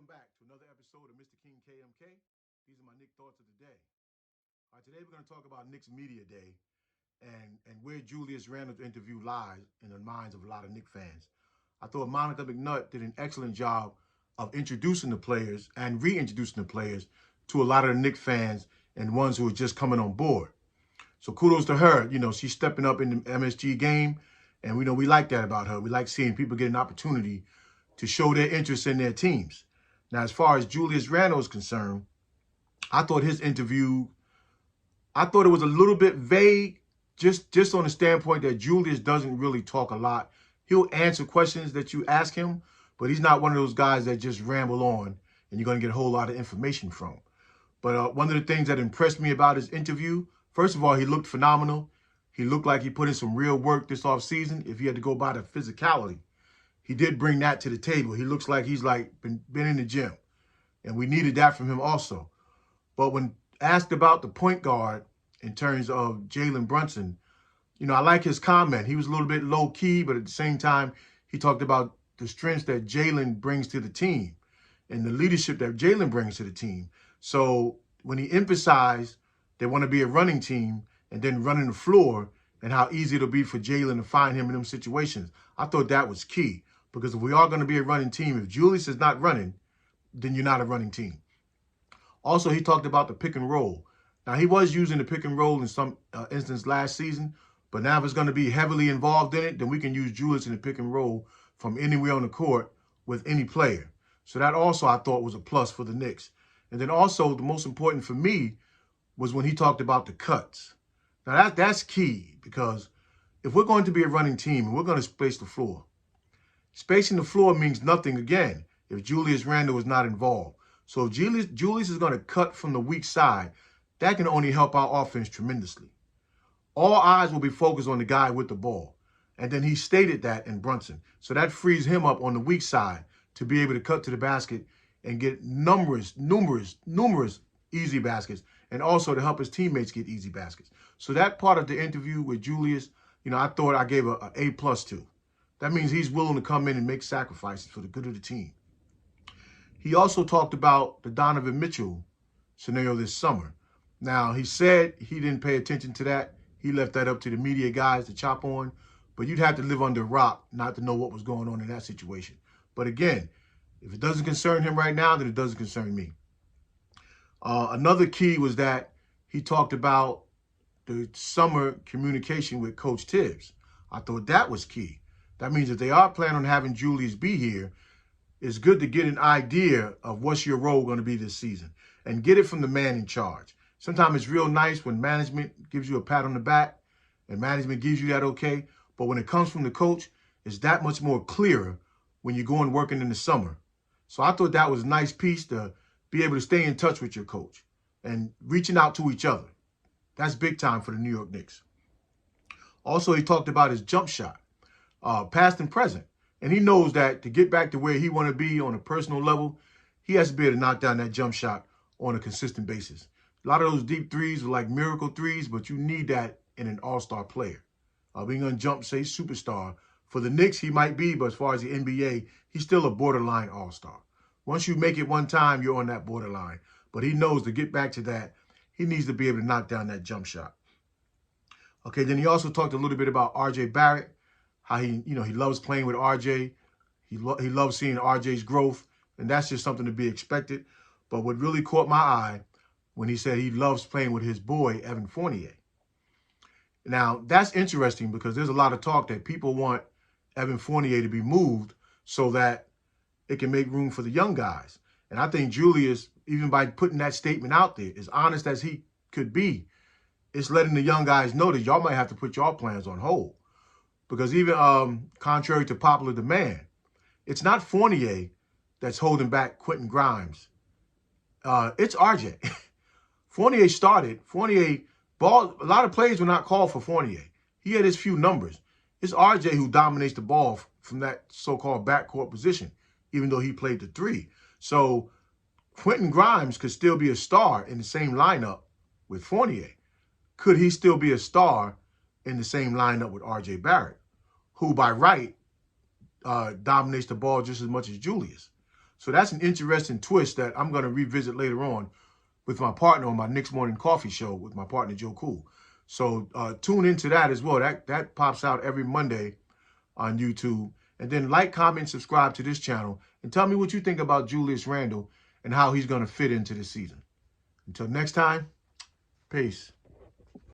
Welcome back to another episode of Mr. King KMK. These are my Nick thoughts of the day. All right, today we're going to talk about Knicks Media Day and where Julius Randle's interview lies in the minds of a lot of Knicks fans. I thought Monica McNutt did an excellent job of introducing the players and reintroducing the players to a lot of the Knicks fans and ones who are just coming on board. So kudos to her. She's stepping up in the MSG game, and we like that about her. We like seeing people get an opportunity to show their interest in their teams. Now, as far as Julius Randle is concerned, I thought his interview, I thought it was a little bit vague, just on the standpoint that Julius doesn't really talk a lot. He'll answer questions that you ask him, but he's not one of those guys that just ramble on and you're going to get a whole lot of information from. But one of the things that impressed me about his interview, first of all, he looked phenomenal. He looked like he put in some real work this offseason. If he had to go by the physicality, he did bring that to the table. He looks like he's been in the gym, and we needed that from him also. But when asked about the point guard in terms of Jalen Brunson, I like his comment. He was a little bit low key, but at the same time, he talked about the strengths that Jalen brings to the team and the leadership that Jalen brings to the team. So when he emphasized they want to be a running team and then running the floor and how easy it'll be for Jalen to find him in them situations, I thought that was key. Because if we are going to be a running team, if Julius is not running, then you're not a running team. Also, he talked about the pick and roll. Now, he was using the pick and roll in some instance last season, but now if it's going to be heavily involved in it, then we can use Julius in the pick and roll from anywhere on the court with any player. So that also I thought was a plus for the Knicks. And then also the most important for me was when he talked about the cuts. Now, that's key because if we're going to be a running team and we're going to space the floor, spacing the floor means nothing again if Julius Randle is not involved. So if Julius is going to cut from the weak side, that can only help our offense tremendously. All eyes will be focused on the guy with the ball. And then he stated that in Brunson. So that frees him up on the weak side to be able to cut to the basket and get numerous easy baskets, and also to help his teammates get easy baskets. So that part of the interview with Julius, I thought I gave a A+ to. That means he's willing to come in and make sacrifices for the good of the team. He also talked about the Donovan Mitchell scenario this summer. Now, he said he didn't pay attention to that. He left that up to the media guys to chop on. But you'd have to live under a rock not to know what was going on in that situation. But again, if it doesn't concern him right now, then it doesn't concern me. Another key was that he talked about the summer communication with Coach Tibbs. I thought that was key. That means if they are planning on having Julius be here, it's good to get an idea of what's your role going to be this season and get it from the man in charge. Sometimes it's real nice when management gives you a pat on the back and management gives you that okay. But when it comes from the coach, it's that much more clearer when you're going working in the summer. So I thought that was a nice piece to be able to stay in touch with your coach and reaching out to each other. That's big time for the New York Knicks. Also, he talked about his jump shot. Past and present. And he knows that to get back to where he want to be on a personal level, he has to be able to knock down that jump shot on a consistent basis. A lot of those deep threes are like miracle threes, but you need that in an all-star player. Being going to jump, say, superstar. For the Knicks, he might be, but as far as the NBA, he's still a borderline all-star. Once you make it one time, you're on that borderline. But he knows to get back to that, he needs to be able to knock down that jump shot. Okay, then he also talked a little bit about R.J. Barrett. How he loves playing with RJ. He loves seeing RJ's growth, and that's just something to be expected. But what really caught my eye when he said he loves playing with his boy, Evan Fournier. Now, that's interesting because there's a lot of talk that people want Evan Fournier to be moved so that it can make room for the young guys. And I think Julius, even by putting that statement out there, as honest as he could be, it's letting the young guys know that y'all might have to put y'all plans on hold. Because even contrary to popular demand, it's not Fournier that's holding back Quentin Grimes. It's RJ. Fournier started. A lot of plays were not called for Fournier. He had his few numbers. It's RJ who dominates the ball from that so-called backcourt position, even though he played the three. So Quentin Grimes could still be a star in the same lineup with Fournier. Could he still be a star in the same lineup with R.J. Barrett, who by right dominates the ball just as much as Julius? So that's an interesting twist that I'm going to revisit later on with my partner on my Knicks Morning Coffee Show with my partner, Joe Cool. So tune into that as well. That pops out every Monday on YouTube. And then like, comment, subscribe to this channel. And tell me what you think about Julius Randle and how he's going to fit into this season. Until next time, peace.